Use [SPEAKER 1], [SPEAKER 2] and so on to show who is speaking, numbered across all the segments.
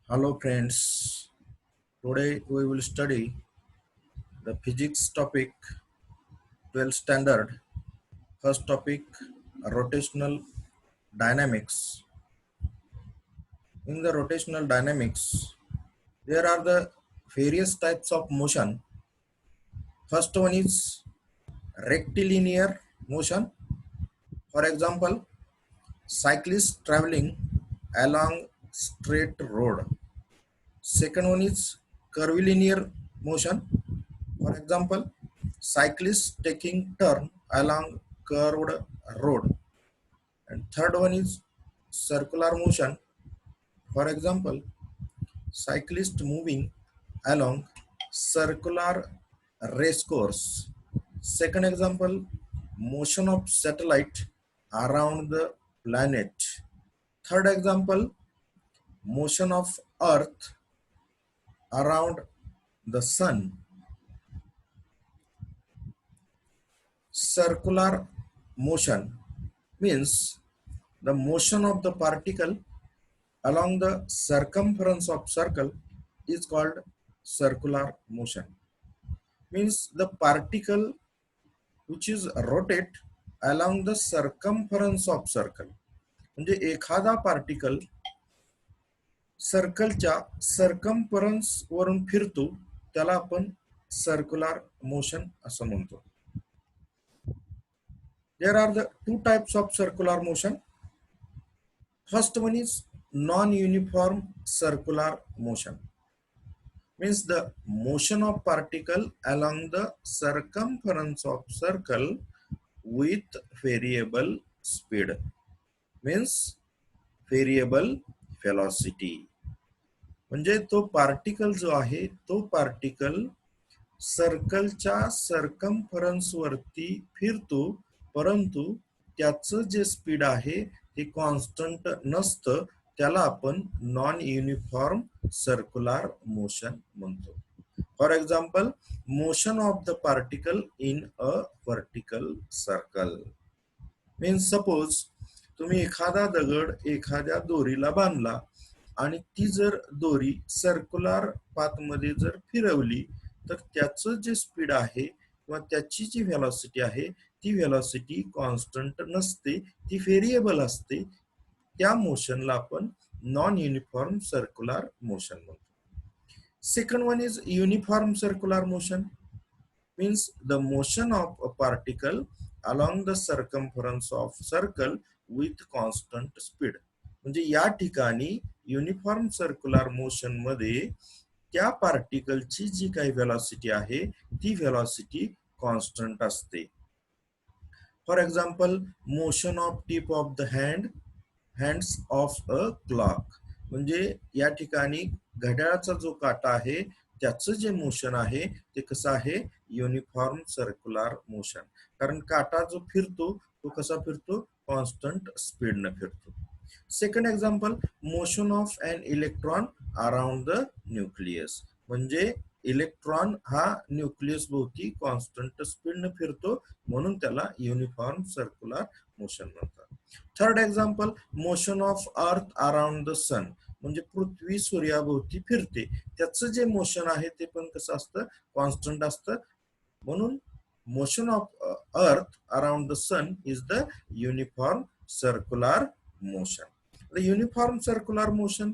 [SPEAKER 1] Hello friends, today we will study the physics topic 12th standard. First topic rotational dynamics. In the rotational dynamics, there are the various types of motion. First one is rectilinear motion. For example, cyclists traveling along straight road. Second one is curvilinear motion. For example, cyclists taking turn along curved road. And third one is circular motion. For example, cyclist moving along circular race course. Second example, motion of satellite around the planet. Third example, motion of earth around the sun. Circular motion means the motion of the particle along the circumference of circle is called circular motion. Means the particle which is rotate along the circumference of circle. म्हणजे एखादा particle सर्कलच्या circumference वरून फिरतो त्याला आपण circular motion असं म्हणतो. There are the two types of circular motion. First one is non-uniform circular motion. Means the motion of particle along the circumference of circle with variable speed. Means variable velocity. म्हणजे तो particle जो आहे तो particle सर्कलच्या circumference वरती फिरतो, परंतु त्याचं जे speed आहे ते कॉन्स्टंट नसतं, त्याला आपण नॉन युनिफॉर्म सर्क्युलर मोशन म्हणतो. For example, motion of the particle in a vertical circle. Means suppose तुम्ही एखादा दगड एखाद्या दोरीला बांधला आणि ती जर दोरी सर्क्युलर पाथ मध्ये जर फिरवली तर त्याचं जे स्पीड आहे किंवा त्याची जी व्हेलॉसिटी आहे ती व्हेलॉसिटी कॉन्स्टंट नसते, ती व्हेरिएबल असते. त्या मोशनला आपण नॉन युनिफॉर्म सर्क्युलर मोशन म्हणतो. Second one is uniform circular motion. Means the motion of a particle along the circumference of circle with constant speed. म्हणजे या ठिकाणी युनिफॉर्म सर्क्युलर मोशन मध्ये त्या पार्टिकलची जी काही व्हेलॉसिटी आहे ती व्हेलॉसिटी कॉन्स्टंट असते. For example, motion of tip of the hands of a clock. म्हणजे या ठिकाणी घड्याळाचा जो काटा आहे त्याचं जे मोशन आहे ते कसं आहे, युनिफॉर्म सर्क्युलर मोशन. कारण काटा जो फिरतो तो कसा फिरतो, कॉन्स्टंट स्पीडने फिरतो. Second example, motion of an electron around the nucleus. म्हणजे इलेक्ट्रॉन हा न्यूक्लियस भोवती कॉन्स्टंट स्पीडने फिरतो, म्हणून त्याला युनिफॉर्म सर्क्युलर मोशन म्हणतात. Third example, motion of earth around the sun. म्हणजे पृथ्वी सूर्याभोवती फिरते, त्याचं जे मोशन आहे ते पण कसं असतं, कॉन्स्टंट असतं. म्हणून motion of earth around the sun is the uniform circular motion. The uniform circular motion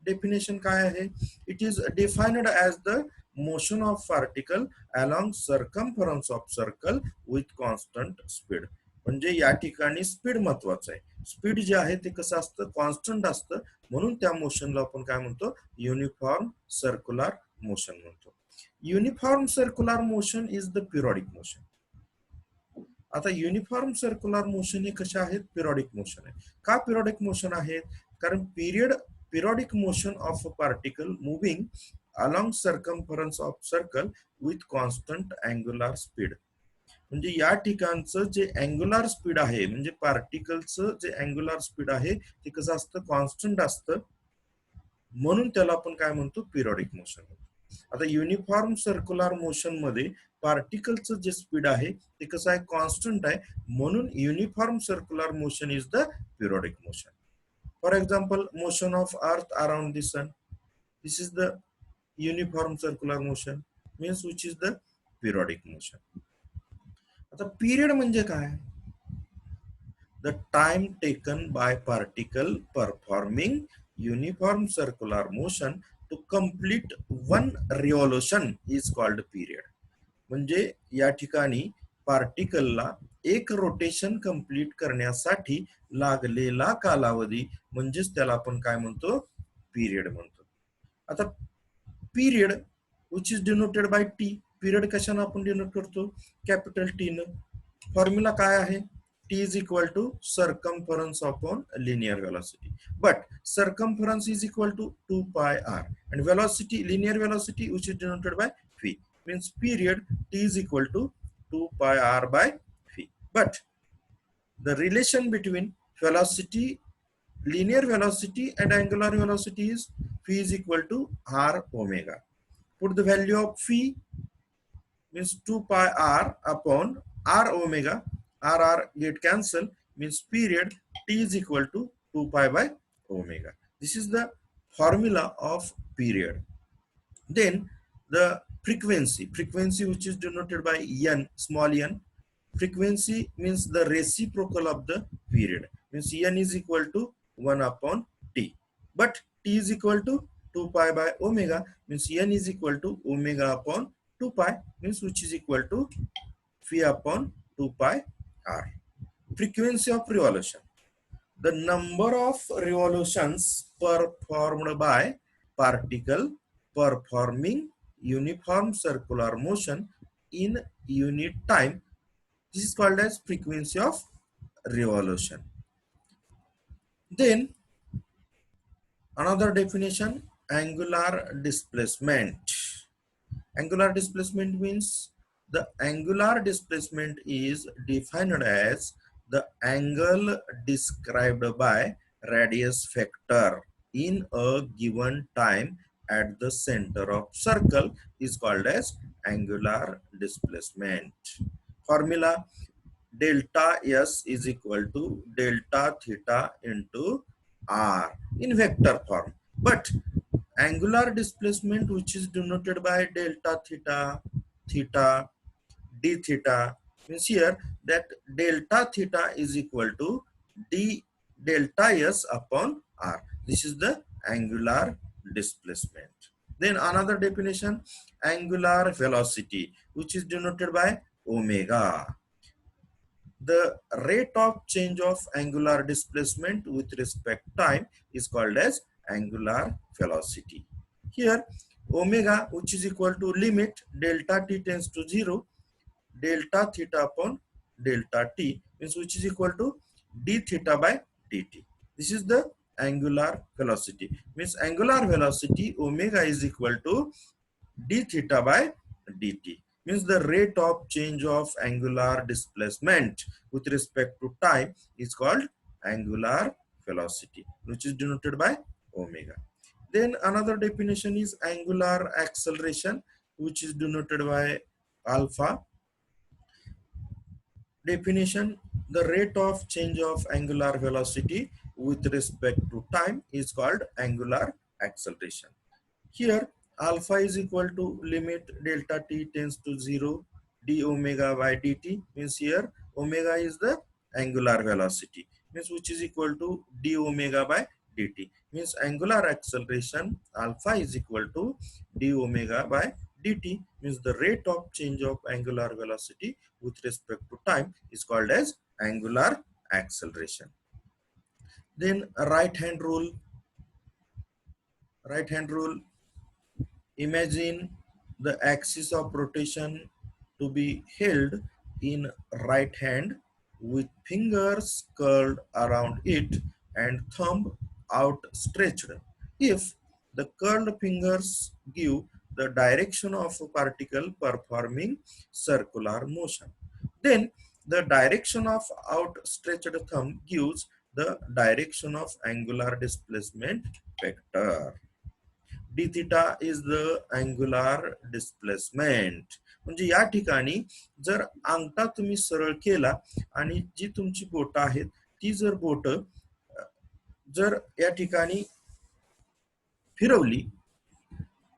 [SPEAKER 1] definition काय आहे? It is defined as the motion of particle along circumference of circle with constant speed. म्हणजे या ठिकाणी speed महत्वाचं आहे. Speed जे आहे ते कसं असतं, कॉन्स्टंट असतं, म्हणून त्या मोशनला आपण काय म्हणतो, युनिफॉर्म सर्क्युलर मोशन म्हणतो. Uniform circular motion is the periodic motion. आता युनिफॉर्म सर्क्युलर मोशन हे कशा आहेत, पिरियडिक मोशन आहे. का पिरियडिक मोशन आहेत? कारण periodic motion of a particle moving along circumference of circle with constant angular speed. म्हणजे या ठिकाणचं जे अँग्युलर स्पीड आहे, म्हणजे पार्टिकलचं जे अँग्युलर स्पीड आहे ते कसं असतं, कॉन्स्टंट असतं, म्हणून त्याला आपण काय म्हणतो, पिरियडिक मोशन म्हणतो. आता युनिफॉर्म सर्क्युलर मोशन मध्ये पार्टिकलचं जे स्पीड आहे ते कसं आहे, कॉन्स्टंट आहे, म्हणून uniform circular motion is the periodic motion. For example, motion of earth around the sun. This is the uniform circular motion, means which is the periodic motion. आता period म्हणजे काय? The time taken by particle performing uniform circular motion to complete one revolution is called period. म्हणजे या ठिकाणी पार्टिकलला एक rotation complete करण्यासाठी लागलेला कालावधी म्हणजेच त्याला आपण काय म्हणतो? पिरियड म्हणतो. आता period which is denoted by T. Period कशाने आपण डिनोट करतो? कॅपिटल टी न. फॉर्म्युला काय आहे? T is equal to circumference upon linear velocity. But circumference is equal to 2 pi r and velocity, linear velocity, which is denoted by v, means period t is equal to 2 pi r by v. But the relation between velocity, linear velocity and angular velocity is v is equal to r omega. Put the value of phi, means 2 pi r upon r omega. R get cancel, means period t is equal to 2 pi by omega. This is the formula of period. Then the frequency which is denoted by n, small n. Frequency means the reciprocal of the period, means n is equal to 1 upon t. But t is equal to 2 pi by omega, means n is equal to omega upon 2 pi, means which is equal to phi upon 2 pi r. Frequency of revolution, the number of revolutions performed by particle performing uniform circular motion in unit time. This is called as frequency of revolution. Then another definition, angular displacement. Angular displacement means the angular displacement is defined as the angle described by radius factor in a given time at the center of circle is called as angular displacement. Formula, delta s is equal to delta theta into r in vector form. But angular displacement which is denoted by delta theta, theta, d theta, means here that delta theta is equal to d delta s upon r. This is the angular displacement. Then another definition, angular velocity, which is denoted by omega. The rate of change of angular displacement with respect time is called as angular velocity. Here omega, which is equal to limit delta t tends to 0, delta theta upon delta t, means which is equal to d theta by dt. This is the angular velocity, means angular velocity omega is equal to d theta by dt, means the rate of change of angular displacement with respect to time is called angular velocity, which is denoted by omega. Then another definition is angular acceleration, which is denoted by alpha. Definition, the rate of change of angular velocity with respect to time is called angular acceleration. Here alpha is equal to limit delta t tends to 0 d omega by dt, means here omega is the angular velocity, means which is equal to d omega by dt, means angular acceleration alpha is equal to d omega by dt, means the rate of change of angular velocity with respect to time is called as angular acceleration. Then right hand rule. Imagine the axis of rotation to be held in right hand with fingers curled around it and thumb outstretched. If the curled fingers give the direction of a particle performing circular motion, then the direction of outstretched thumb gives the direction of angular displacement vector. d theta is the angular displacement. म्हणजे या ठिकाणी जर अंगठा तुम्ही सरळ केला आणि जी तुमची बोट आहेत ती जर बोट जर या ठिकाणी फिरवली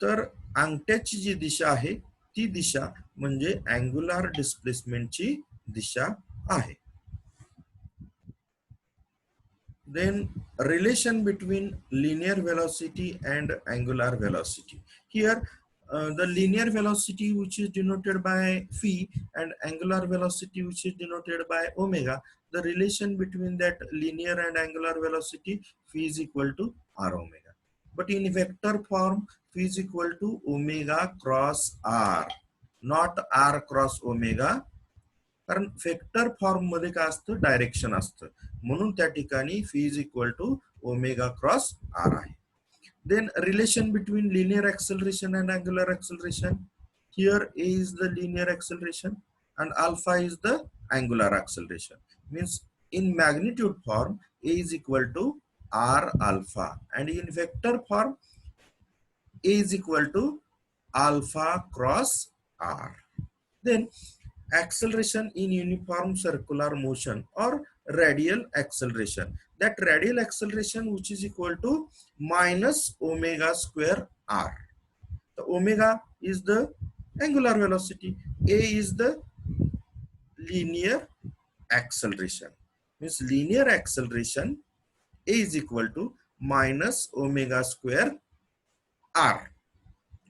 [SPEAKER 1] तर अंगठ्याची जी दिशा आहे ती दिशा म्हणजे अँग्युलर डिस्प्लेसमेंटची दिशा आहे. Then relation between linear velocity and angular velocity. Here the linear velocity which is denoted by phi and angular velocity which is denoted by omega, the relation between that linear and angular velocity phi is equal to r omega. But in vector form phi is equal to omega cross r, not r cross omega, कारण vector form मध्ये काय असतं, direction असतं, म्हणून त्या ठिकाणी phi is equal to omega cross r आहे. Then relation between linear acceleration and angular acceleration. Here a is the linear acceleration and alpha is the angular acceleration. Means in magnitude form a is equal to r alpha, and in vector form a is equal to alpha cross r. Then acceleration in uniform circular motion or radial acceleration. That radial acceleration which is equal to minus omega square r. The omega is the angular velocity, a is the linear acceleration. Means linear acceleration a is equal to minus omega square r.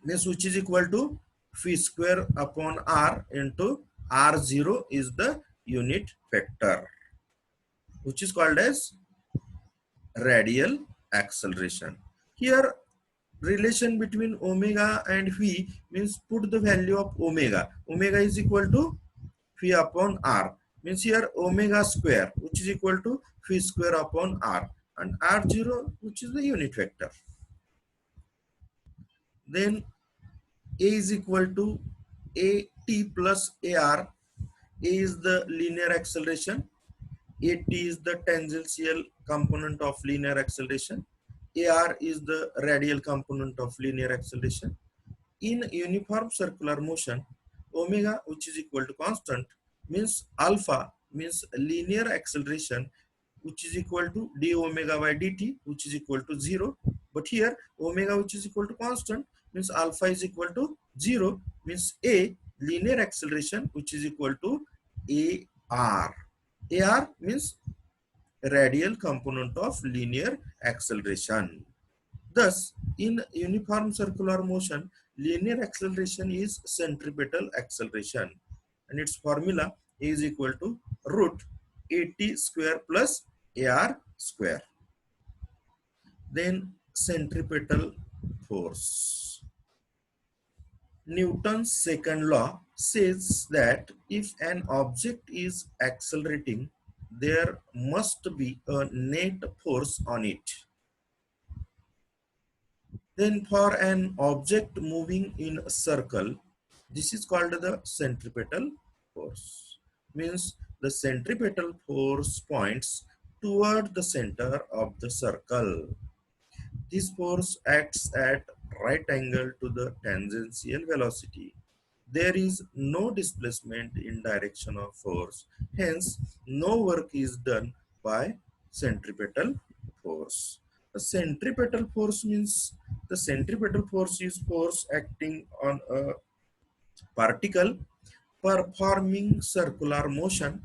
[SPEAKER 1] Means which is equal to phi square upon r into r0 is the unit vector, which is called as radial acceleration. Here relation between omega and phi means put the value of omega. Omega is equal to phi upon r, means here omega square which is equal to phi square upon r, and r0 which is the unit vector. Then a is equal to at plus ar. A is the linear acceleration, at is the tangential component of linear acceleration, ar is the radial component of linear acceleration. In uniform circular motion, omega which is equal to constant means alpha means linear acceleration which is equal to d omega by dt which is equal to 0. But here omega which is equal to constant means alpha is equal to 0, means a linear acceleration which is equal to ar. Ar means radial component of linear acceleration. Thus, in uniform circular motion, linear acceleration is centripetal acceleration, and its formula is equal to root at square plus ar square. Then centripetal force. Newton's second law says that if an object is accelerating, there must be a net force on it. Then for an object moving in a circle, this is called the centripetal force. Means the centripetal force points toward the center of the circle. This force acts at right angle to the tangential velocity. There is no displacement in direction of force. Hence, no work is done by centripetal force. The centripetal force means the centripetal force is force acting on a particle performing circular motion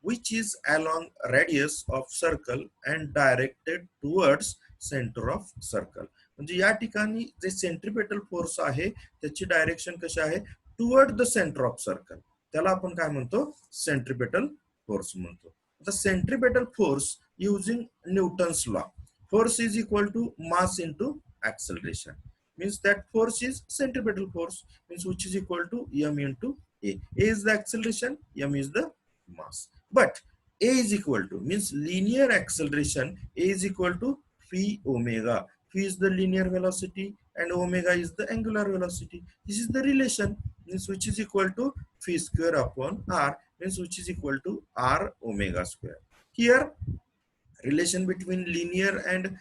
[SPEAKER 1] which is along radius of circle and directed towards center of circle. म्हणजे या ठिकाणी जे centripetal force आहे त्याची direction कशी आहे, toward the centre of circle, त्याला आपण काय म्हणतो, सेंट्रिपेटल फोर्स म्हणतो. The centripetal force using Newton's law, force is equal to mass into acceleration, means that force is centripetal force, means which is equal to m into a. A is the acceleration, m is the mass. But a is equal to means linear acceleration, a is equal to phi omega. Phi is the linear velocity and omega is the angular velocity. This is the relation, means which is equal to phi square upon r, means which is equal to r omega square. Here relation between linear and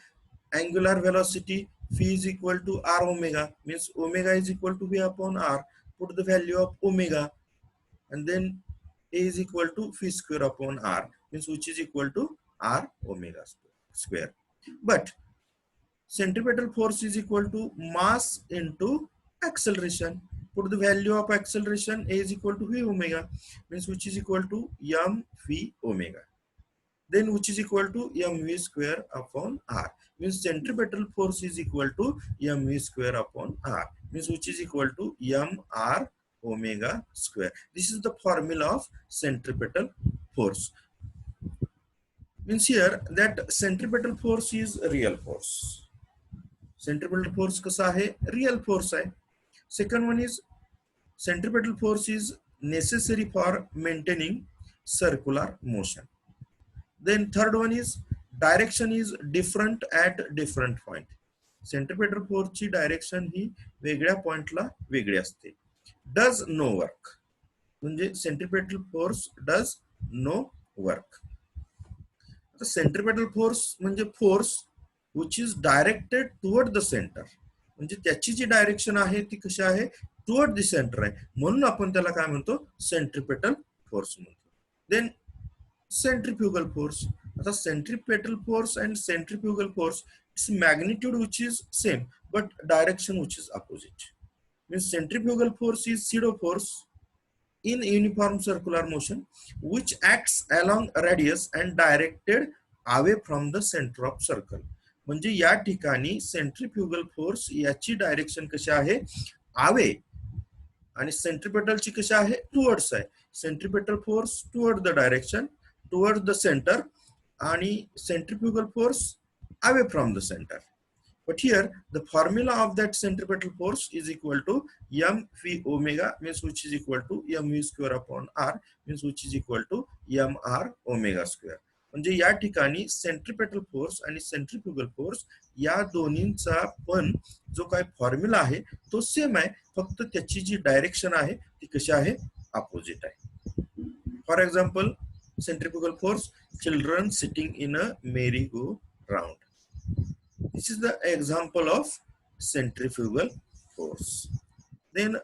[SPEAKER 1] angular velocity, phi is equal to r omega, means omega is equal to v upon r. Put the value of omega and then a is equal to phi square upon r, means which is equal to r omega square. But centripetal force is equal to mass into acceleration. Put the value of acceleration A is equal to V omega, means which is equal to mv omega. Then which is equal to mv square upon r, means centripetal force is equal to mv square upon r, means which is equal to mr omega square. This is the formula of centripetal force. Means here that centripetal force is real force. Centripetal force कसा आहे? Real force आहे. Second one is centripetal force is necessary for maintaining circular motion. Then third one is direction is different at different point. Centripetal force ची direction ही वेगळ्या पॉइंटला वेगळी असते. Does no work, म्हणजे centripetal force does no work. आता centripetal force म्हणजे force which is directed toward the center, म्हणजे त्याची जी डायरेक्शन आहे ती कशी आहे? टुवर्ड द सेंटर आहे, म्हणून आपण त्याला काय म्हणतो? सेंट्रिपेटल फोर्स म्हणतो. Then centrifugal force. आता centripetal force and centrifugal force, its magnitude which is same but direction which is opposite. Means centrifugal force is pseudo force in uniform circular motion which acts along radius and directed away from the center of circle. म्हणजे या ठिकाणी centrifugal force याची direction कशी आहे? Away, आणि सेंट्रिपेटलची कशी आहे? Towards आहे. Centripetal force toward the direction, toward the centre, आणि centrifugal force away from the centre. But here the formula of that centripetal force is equal to mv omega, means which is equal to mv square upon r, means which is equal to mr omega square. म्हणजे या ठिकाणी centripetal force आणि centrifugal force या दोन्हींचा पण जो काय formula आहे तो सेम आहे, फक्त त्याची जी डायरेक्शन आहे ती कशी आहे? अपोजिट आहे. For example centrifugal force, children sitting in a merry go round. This is the example of centrifugal force. Then